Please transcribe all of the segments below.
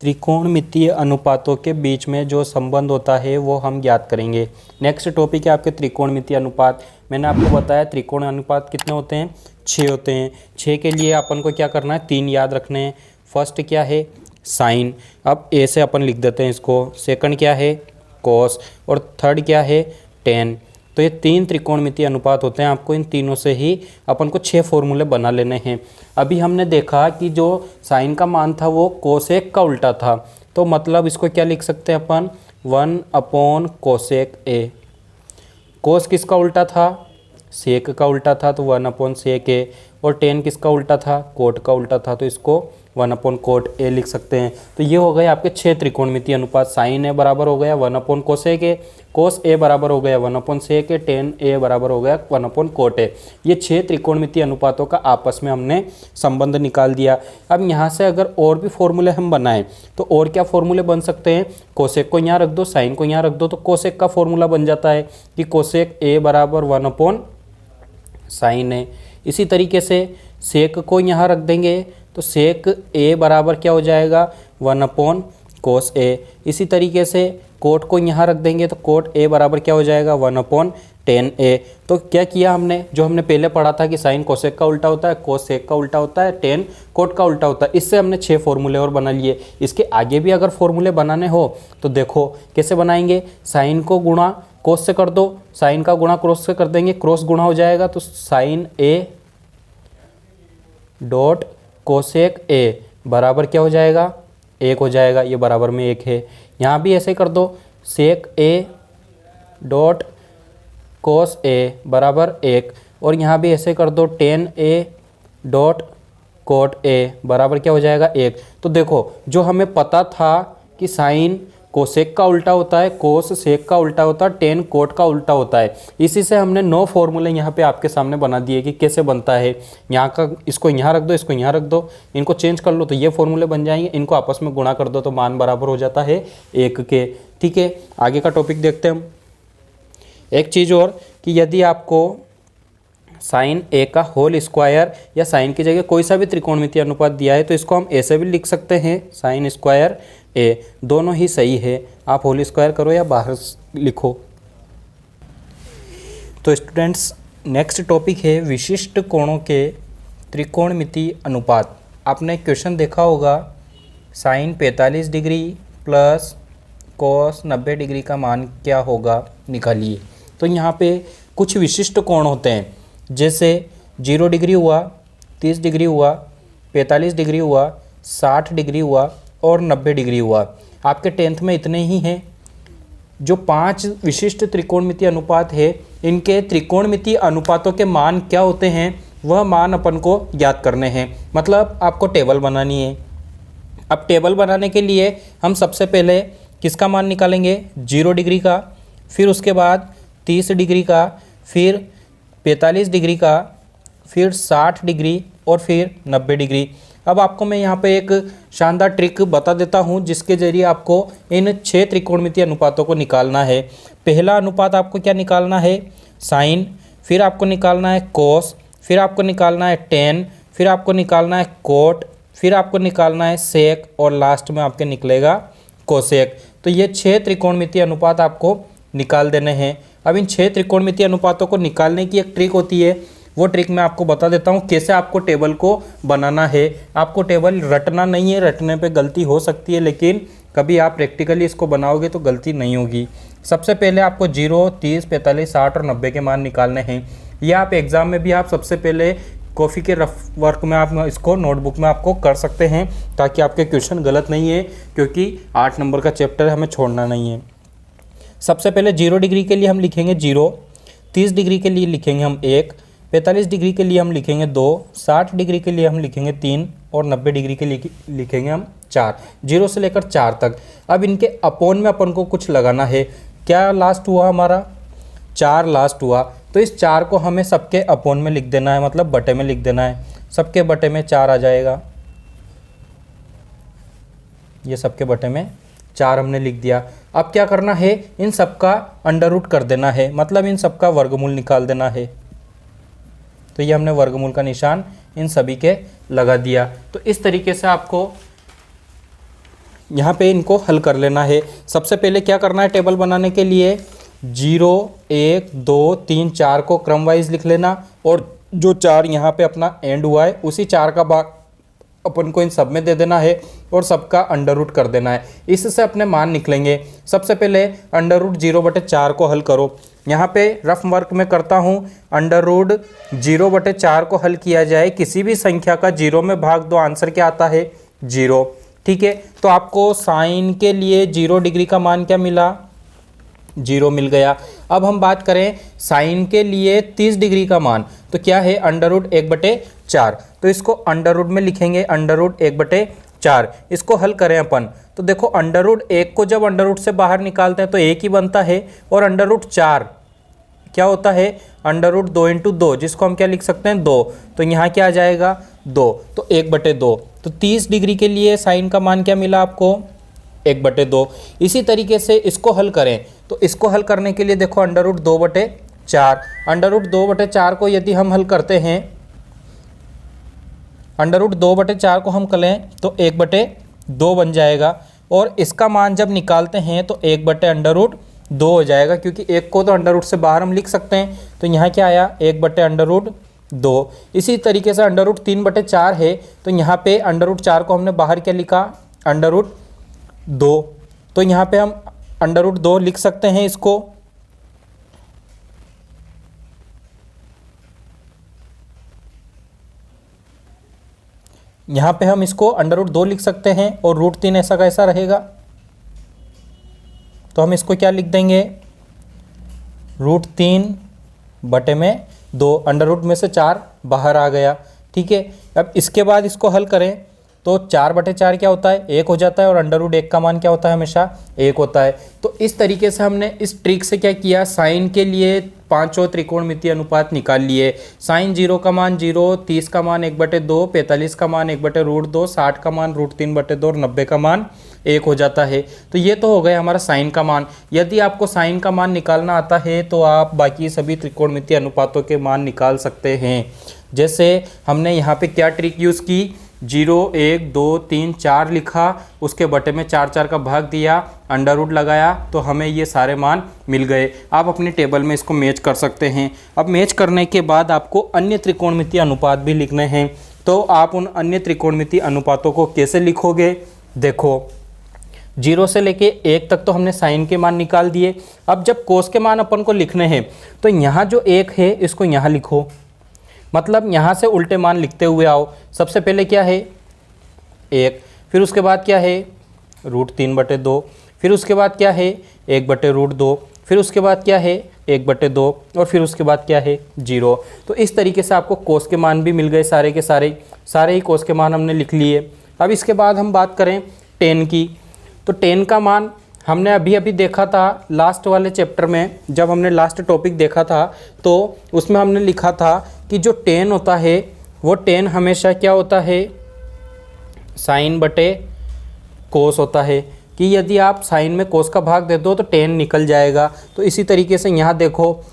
त्रिकोणमितीय अनुपातों के बीच में जो संबंध होता है वो हम ज्ञात करेंगे। नेक्स्ट टॉपिक है आपके त्रिकोणमितीय अनुपात। मैंने आपको बताया त्रिकोण अनुपात कितने होते हैं, 6 होते हैं। 6 के लिए अपन को क्या करना है, 3 याद रखने हैं। फर्स्ट क्या है, साइन। अब ए से अपन लिख देते हैं इसको। सेकंड क्या है, कॉस। और थर्ड क्या है, टेन। तो ये 3 त्रिकोणमितीय अनुपात होते हैं। आपको इन तीनों से ही अपन को 6 फॉर्मूले बना लेने हैं। अभी हमने देखा कि जो साइन का मान था वो कोसेक का उल्टा था, तो मतलब इसको क्या लिख सकते हैं अपन, 1/कोसेक ए। कोस किसका उल्टा था, सेक का उल्टा था, तो 1/सेक ए। और टेन किसका उल्टा था, कोट का उल्टा था, तो इसको 1/कोट ए लिख सकते हैं। तो ये हो गए आपके 6 त्रिकोणमितीय अनुपात। साइन ए बराबर हो गया 1/कोसेक ए, कोस ए बराबर हो गया 1/सेक ए, टेन ए बराबर हो गया 1/कोट ए। ये 6 त्रिकोणमितीय अनुपातों का आपस में हमने संबंध निकाल दिया। अब यहाँ से अगर और भी फॉर्मूले हम बनाएं तो और क्या फॉर्मूले बन सकते हैं, कोसेक को यहाँ रख दो, साइन को यहाँ रख दो, तो कोसेक का फॉर्मूला बन जाता है कि कोसेक ए बराबर 1/साइन ए। इसी तरीके से सेक को यहाँ रख देंगे तो सेक ए बराबर क्या हो जाएगा, 1/कोस ए। इसी तरीके से कोट को यहाँ रख देंगे तो कोट ए बराबर क्या हो जाएगा, 1/टेन ए। तो क्या किया हमने, जो हमने पहले पढ़ा था कि साइन कोसेक का उल्टा होता है, कोस सेक का उल्टा होता है, टेन कोट का उल्टा होता है, इससे हमने 6 फॉर्मूले और बना लिए। इसके आगे भी अगर फॉर्मूले बनाने हो तो देखो कैसे बनाएंगे। साइन को गुणा कोस से कर दो, साइन का गुणा क्रॉस से कर देंगे, क्रॉस गुणा हो जाएगा तो sine A dot cosec A बराबर क्या हो जाएगा, 1 हो जाएगा। ये बराबर में 1 है। यहाँ भी ऐसे कर दो, सेक ए डॉट कोस ए बराबर 1। और यहाँ भी ऐसे कर दो, ten A dot cot A बराबर क्या हो जाएगा, 1। तो देखो जो हमें पता था कि साइन कोसेक का उल्टा होता है, कोस सेक का उल्टा होता है, टेन कोट का उल्टा होता है, इसी से हमने 9 फॉर्मूले यहाँ पे आपके सामने बना दिए कि कैसे बनता है। यहाँ का इसको यहाँ रख दो, इसको यहाँ रख दो, इनको चेंज कर लो तो ये फॉर्मूले बन जाएंगे। इनको आपस में गुणा कर दो तो मान बराबर हो जाता है 1 के। ठीक है, आगे का टॉपिक देखते हैं हम। एक चीज़ और कि यदि आपको साइन ए का होल स्क्वायर या साइन की जगह कोई सा भी त्रिकोणमितीय अनुपात दिया है तो इसको हम ऐसे भी लिख सकते हैं, साइन स्क्वायर ए। दोनों ही सही है, आप होल स्क्वायर करो या बाहर लिखो। तो स्टूडेंट्स नेक्स्ट टॉपिक है विशिष्ट कोणों के त्रिकोणमितीय अनुपात। आपने क्वेश्चन देखा होगा, sine 45 degree plus cos 90 degree का मान क्या होगा, निकालिए। तो यहाँ पे कुछ विशिष्ट कोण होते हैं, जैसे 0 डिग्री हुआ, 30 डिग्री हुआ, 45 डिग्री हुआ, 60 डिग्री हुआ और 90 डिग्री हुआ। आपके 10th में इतने ही हैं। जो 5 विशिष्ट त्रिकोणमितीय अनुपात है, इनके त्रिकोणमितीय अनुपातों के मान क्या होते हैं वह मान अपन को ज्ञात करने हैं। मतलब आपको टेबल बनानी है। अब टेबल बनाने के लिए हम सबसे पहले किसका मान निकालेंगे, 0 डिग्री का, फिर उसके बाद 30 डिग्री का, फिर 45 डिग्री का, फिर 60 डिग्री और फिर 90 डिग्री। अब आपको मैं यहाँ पे एक शानदार ट्रिक बता देता हूँ जिसके जरिए आपको इन 6 त्रिकोणमितीय अनुपातों को निकालना है। पहला अनुपात आपको क्या निकालना है, साइन, फिर आपको निकालना है कोस, फिर आपको निकालना है टेन, फिर आपको निकालना है कोट, फिर आपको निकालना है सेक और लास्ट में आपके निकलेगा कोसेक। तो ये 6 त्रिकोणमितीय अनुपात आपको निकाल देने हैं। अब इन 6 त्रिकोणमितीय अनुपातों को निकालने की एक ट्रिक होती है, वो ट्रिक मैं आपको बता देता हूँ कैसे आपको टेबल को बनाना है। आपको टेबल रटना नहीं है, रटने पे गलती हो सकती है, लेकिन कभी आप प्रैक्टिकली इसको बनाओगे तो गलती नहीं होगी। सबसे पहले आपको 0, 30, 45, 60 और 90 के मान निकालने हैं। ये आप एग्ज़ाम में भी आप सबसे पहले कॉफ़ी के रफ वर्क में आप इसको नोटबुक में आपको कर सकते हैं, ताकि आपके क्वेश्चन गलत नहीं है, क्योंकि 8 नंबर का चैप्टर हमें छोड़ना नहीं है। सबसे पहले 0 डिग्री के लिए हम लिखेंगे 0, 30 डिग्री के लिए लिखेंगे हम 1, 45 डिग्री के लिए हम लिखेंगे 2, 60 डिग्री के लिए हम लिखेंगे 3 और 90 डिग्री के लिए लिखेंगे हम 4। 0 से लेकर 4 तक। अब इनके अपोन में अपन को कुछ लगाना है। क्या लास्ट हुआ हमारा, 4 लास्ट हुआ, तो इस 4 को हमें सबके अपोन में लिख देना है, मतलब बटे में लिख देना है। सबके बटे में 4 आ जाएगा, ये सबके बटे में 4 हमने लिख दिया। अब क्या करना है, इन सबका अंडर रूट कर देना है, मतलब इन सबका वर्गमूल निकाल देना है। तो ये हमने वर्गमूल का निशान इन सभी के लगा दिया। तो इस तरीके से आपको यहाँ पे इनको हल कर लेना है। सबसे पहले क्या करना है, टेबल बनाने के लिए 0 1 2 3 4 को क्रम वाइज लिख लेना, और जो 4 यहाँ पे अपना एंड हुआ है उसी 4 का भाग अपन को इन सब में दे देना है और सबका अंडर रूट कर देना है। इससे अपने मान निकलेंगे। सबसे पहले अंडर रूट 0/4 को हल करो। यहाँ पे रफ वर्क में करता हूँ। अंडर रूट 0/4 को हल किया जाए, किसी भी संख्या का 0 में भाग दो, आंसर क्या आता है 0। ठीक है, तो आपको साइन के लिए 0 डिग्री का मान क्या मिला, 0 मिल गया। अब हम बात करें साइन के लिए 30 डिग्री का मान, तो क्या है अंडर रूट 1/4। तो इसको अंडर रूट में लिखेंगे, अंडर रूट 1/4। इसको हल करें अपन, तो देखो अंडर रूट 1 को जब अंडर रूट से बाहर निकालते हैं तो 1 ही बनता है, और अंडर रूट 4 क्या होता है, अंडर रूट 2 × 2, जिसको हम क्या लिख सकते हैं 2। तो यहाँ क्या आ जाएगा 2, तो 1/2। तो 30 डिग्री के लिए साइन का मान क्या मिला आपको 1/2। इसी तरीके से इसको हल करें, तो इसको हल करने के लिए देखो अंडर रूट 2/4, अंडर रूट 2/4 को यदि हम हल करते हैं, अंडर रूट 2/4 को हम करें तो 1/2 बन जाएगा, और इसका मान जब निकालते हैं तो 1/√2 हो जाएगा, क्योंकि 1 को तो अंडर रूट से बाहर हम लिख सकते हैं। तो यहाँ क्या आया 1/√2। इसी तरीके से अंडर रूट 3/4 है, तो यहाँ पे अंडर रूट 4 को हमने बाहर क्या लिखा अंडर रूट 2। तो यहाँ पे हम अंडर रूट 2 लिख सकते हैं इसको। यहाँ पे हम इसको अंडर रूट 2 लिख सकते हैं, और रूट 3 ऐसा कैसा रहेगा, तो हम इसको क्या लिख देंगे रूट 3/2। अंडर रूट में से 4 बाहर आ गया। ठीक है, अब इसके बाद इसको हल करें तो 4/4 क्या होता है 1 हो जाता है, और अंडर रूट 1 का मान क्या होता है हमेशा 1 होता है। तो इस तरीके से हमने इस ट्रिक से क्या किया, साइन के लिए पांचों त्रिकोणमितीय अनुपात निकाल लिए। साइन 0 का मान 0, 30 का मान 1/2, 45 का मान 1/√2, 60 का मान √3/2 और 90 का मान 1 हो जाता है। तो ये तो हो गया हमारा साइन का मान। यदि आपको साइन का मान निकालना आता है तो आप बाकी सभी त्रिकोणमितीय अनुपातों के मान निकाल सकते हैं। जैसे हमने यहाँ पे क्या ट्रिक यूज़ की, 0 1 2 3 4 लिखा, उसके बटे में 4 4 का भाग दिया, अंडर रूट लगाया, तो हमें ये सारे मान मिल गए। आप अपने टेबल में इसको मैच कर सकते हैं। अब मैच करने के बाद आपको अन्य त्रिकोणमितीय अनुपात भी लिखने हैं। तो आप उन अन्य त्रिकोणमितीय अनुपातों को कैसे लिखोगे, देखो 0 से लेके 1 तक तो हमने साइन के मान निकाल दिए। अब जब कोस के मान अपन को लिखने हैं तो यहाँ जो 1 है इसको यहाँ लिखो, मतलब यहाँ से उल्टे मान लिखते हुए आओ। सबसे पहले क्या है 1, फिर उसके बाद क्या है √3/2, फिर उसके बाद क्या है 1/√2, फिर उसके बाद क्या है 1/2, और फिर उसके बाद क्या है 0। तो इस तरीके से आपको कोस के मान भी मिल गए, सारे के सारे ही कोस के मान हमने लिख लिए। अब इसके बाद हम बात करें टेन की, तो टेन का मान हमने अभी अभी देखा था लास्ट वाले चैप्टर में, जब हमने लास्ट टॉपिक देखा था तो उसमें हमने लिखा था कि जो टेन होता है वो टेन हमेशा क्या होता है साइन बटे कोस होता है, कि यदि आप साइन में कोस का भाग दे दो तो टेन निकल जाएगा। तो इसी तरीके से यहाँ देखो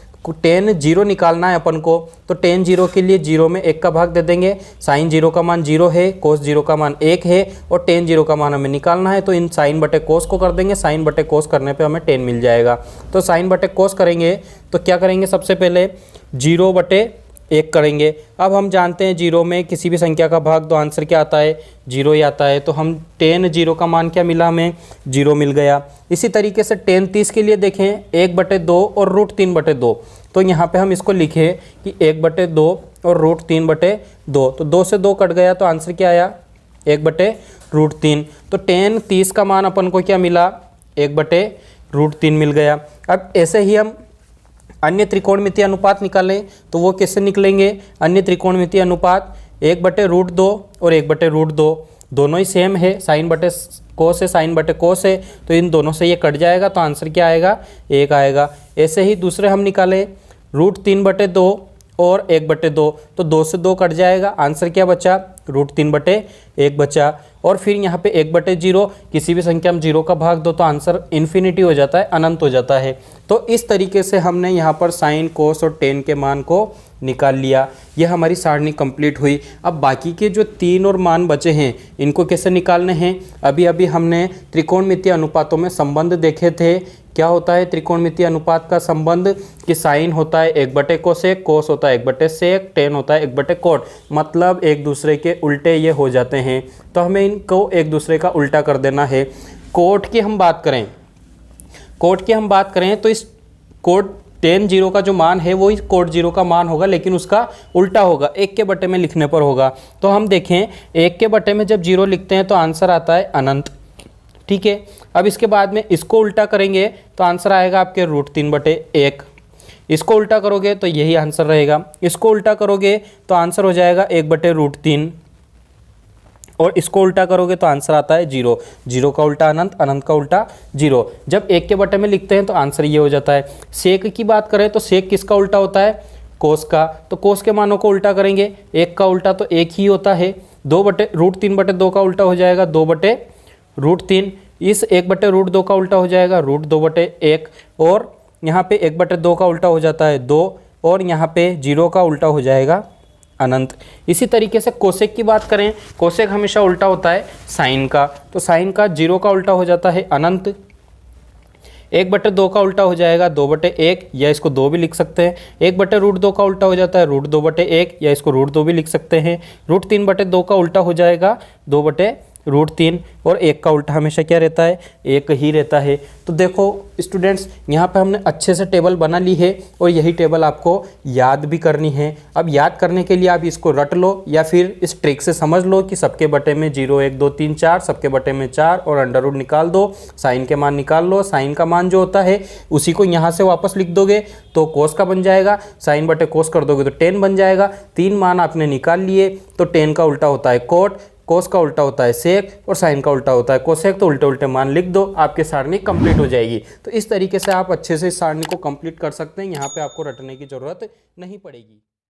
टेन 0 निकालना है अपन को, तो टेन 0 के लिए 0 में 1 का भाग दे देंगे। साइन 0 का मान 0 है, कोस 0 का मान 1 है, और टेन 0 का मान हमें निकालना है, तो इन साइन बटे कोस को कर देंगे। साइन बटे कोस करने पे हमें टेन मिल जाएगा। तो साइन बटे कोस करेंगे तो क्या करेंगे, सबसे पहले 0/1 करेंगे। अब हम जानते हैं 0 में किसी भी संख्या का भाग दो, आंसर क्या आता है 0 ही आता है। तो हम टेन 0 का मान क्या मिला, हमें 0 मिल गया। इसी तरीके से टेन 30 के लिए देखें 1/2 और √3/2, तो यहाँ पे हम इसको लिखें कि 1/2 और √3/2, तो 2 से 2 कट गया, तो आंसर क्या आया 1/√3। तो टेन 30 का मान अपन को क्या मिला 1/√3 मिल गया। अब ऐसे ही हम अन्य त्रिकोणमितीय अनुपात निकालें तो वो कैसे निकलेंगे, अन्य त्रिकोणमितीय अनुपात 1/√2 और 1/√2 दोनों ही सेम है, साइन बटे कोस है, साइन बटे कोस है, तो इन दोनों से ये कट जाएगा, तो आंसर क्या आएगा 1 आएगा। ऐसे ही दूसरे हम निकालें √3/2 और 1/2, तो 2 से 2 कट जाएगा, आंसर क्या बचा √3/1 बचा, और फिर यहाँ पे 1/0, किसी भी संख्या में 0 का भाग दो तो आंसर इन्फिनिटी हो जाता है, अनंत हो जाता है। तो इस तरीके से हमने यहाँ पर साइन, कोस और टेन के मान को निकाल लिया। यह हमारी सारणी कंप्लीट हुई। अब बाकी के जो 3 और मान बचे हैं इनको कैसे निकालने हैं? अभी अभी हमने त्रिकोणमितीय अनुपातों में संबंध देखे थे। क्या होता है त्रिकोणमितीय अनुपात का संबंध? कि साइन होता है 1/कोसेक, कोस होता है 1/सेक, टेन होता है 1/कोट, मतलब एक दूसरे के उल्टे ये हो जाते हैं। तो हमें इनको एक दूसरे का उल्टा कर देना है। कोट की हम बात करें तो इस कोट टेन 0 का जो मान है वो इस कोट 0 का मान होगा, लेकिन उसका उल्टा होगा, 1 के बटे में लिखने पर होगा। तो हम देखें 1 के बटे में जब 0 लिखते हैं तो आंसर आता है अनंत। ठीक है, अब इसके बाद में इसको उल्टा करेंगे तो आंसर आएगा आपके √3/1। इसको उल्टा करोगे तो यही आंसर रहेगा। इसको उल्टा करोगे तो आंसर हो जाएगा 1/√3, और इसको उल्टा करोगे तो आंसर आता है 0। 0 का उल्टा अनंत, अनंत का उल्टा 0। जब 1 के बटे में लिखते हैं तो आंसर ये हो जाता है। सेक की बात करें तो सेक किसका उल्टा होता है? कोस का। तो कोस के मानों को उल्टा करेंगे, 1 का उल्टा तो 1 ही होता है। √3/2 का उल्टा हो जाएगा 2/√3। इस 1/√2 का उल्टा हो जाएगा √2/1, और यहाँ पे 1/2 का उल्टा हो जाता है 2, और यहाँ पे 0 का उल्टा हो जाएगा अनंत। इसी तरीके से कोसेक की बात करें, कोसेक हमेशा उल्टा होता है साइन का। तो साइन का 0 का उल्टा हो जाता है अनंत। 1/2 का उल्टा हो जाएगा 2/1, या इसको 2 भी लिख सकते हैं। 1/√2 का उल्टा हो जाता है √2/1, या इसको √2 भी लिख सकते हैं। √3/2 का उल्टा हो जाएगा 2/√3, और 1 का उल्टा हमेशा क्या रहता है? 1 ही रहता है। तो देखो स्टूडेंट्स, यहाँ पे हमने अच्छे से टेबल बना ली है, और यही टेबल आपको याद भी करनी है। अब याद करने के लिए आप इसको रट लो, या फिर इस ट्रिक से समझ लो कि सबके बटे में 0, 1, 2, 3, 4, सबके बटे में 4, और अंडर रूट निकाल दो, साइन के मान निकाल लो। साइन का मान जो होता है उसी को यहाँ से वापस लिख दोगे तो कोस का बन जाएगा, साइन बटे कोस कर दोगे तो टेन बन जाएगा। 3 मान आपने निकाल लिए। तो टेन का उल्टा होता है कोट, कोस का उल्टा होता है सेक, और साइन का उल्टा होता है कोसेक। तो उल्टे उल्टे मान लिख दो, आपकी सारणी कंप्लीट हो जाएगी। तो इस तरीके से आप अच्छे से इस सारणी को कंप्लीट कर सकते हैं। यहाँ पे आपको रटने की जरूरत नहीं पड़ेगी।